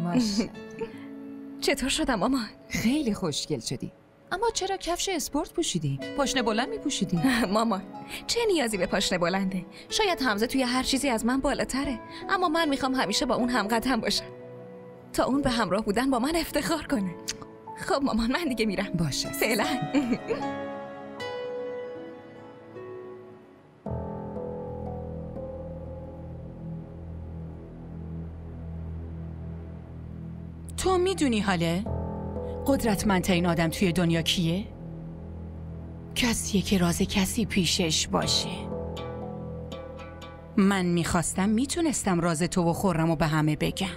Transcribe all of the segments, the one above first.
ماشاءالله. چطور شدم مامان؟ خیلی خوشگل شدی. اما چرا کفش اسپورت پوشیدی؟ پاشنه بلند میپوشیدی؟ مامان چه نیازی به پاشنه بلنده؟ شاید حمزه توی هر چیزی از من بالاتره، اما من میخوام همیشه با اون همقدم باشم تا اون به همراه بودن با من افتخار کنه. خب مامان من دیگه میرم. باشه فعلا. تو میدونی حاله؟ قدرتمندترین آدم توی دنیا کیه؟ کسیه که راز کسی پیشش باشه. من میخواستم میتونستم راز تو و خرمو به همه بگم،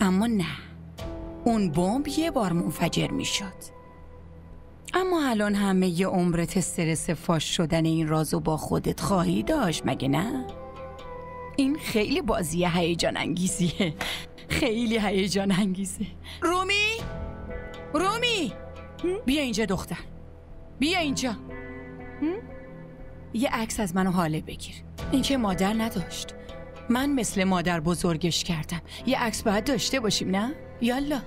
اما نه، اون بمب یه بار منفجر میشد. اما الان همه ی عمرت استرس فاش شدن این رازو با خودت خواهی داشت، مگه نه؟ این خیلی بازی هیجان انگیزیه، خیلی هیجان انگیزه. رومی بیا اینجا دختر، بیا اینجا. یه عکس از منو حاله بگیر. این که مادر نداشت، من مثل مادر بزرگش کردم. یه عکس باید داشته باشیم نه؟ یالا.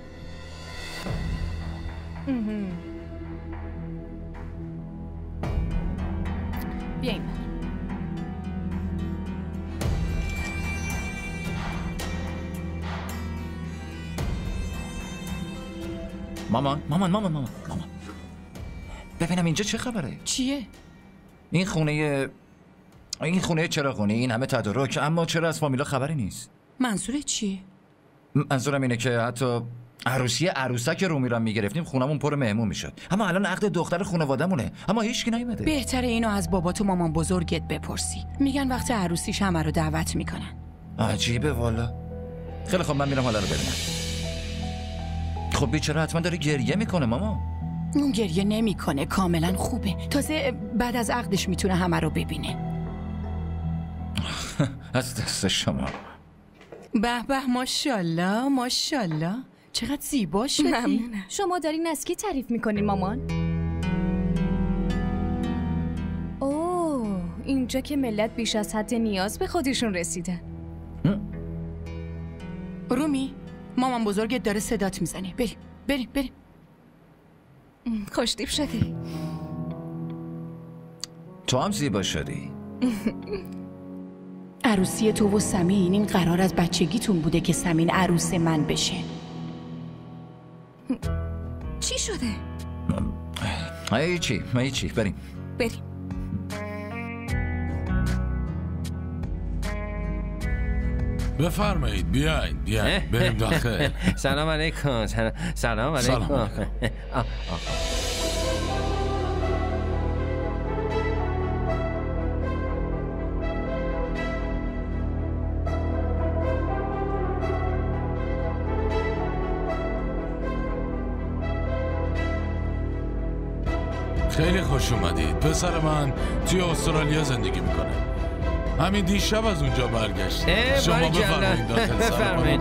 بیا این مامان ببینم اینجا چه خبره؟ چیه؟ این خونه چراغونی، این همه تدارک، اما چرا از فامیلا خبری نیست؟ منظورت چیه؟ منظورم اینه که حتی عروسی عروسک رومی رو میگرفتیم خونمون پر مهمون میشد، اما الان عقد دختر خانواده‌مونه، اما هیچکی نیومده. بهتره اینو از بابات و مامان بزرگت بپرسی. میگن وقت عروسیش همه رو دعوت میکنن. عجیبه والا. خیلی خب من میرم حالا رو ببینم. خب بیچاره حتما داره گریه میکنه ماما. اون گریه نمیکنه، کاملا خوبه. تازه بعد از عقدش میتونه همه رو ببینه. از دست شما. به به، ماشاءالله ماشاءالله، چقدر زیبا شدی. ممنونم. شما دارین از کی تعریف میکنین مامان؟ اوه، اینجا که ملت بیش از حد نیاز به خودشون رسیدن. رومی، مامان بزرگت داره صدات میزنه. بریم. خوشتیپ شدی. تو هم زیبا شدی. عروسی تو و سمین، این قرار از بچگیتون بوده که سمین عروس من بشه. چی شده؟ هیچی بریم. بفرمایید، بیاین بریم داخل. سلام علیکم. سلام علیکم. خیلی خوش اومدید. پسر من توی استرالیا زندگی میکنه. همین دیشب از اونجا برگشت. شما بفرمایید داخل. بفرمایید.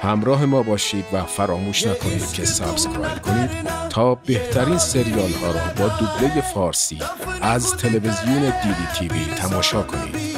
همراه ما باشید و فراموش نکنید که سابسکرایب کنید تا بهترین سریال ها را با دوبله فارسی از تلویزیون دیدی تیوی تماشا کنید.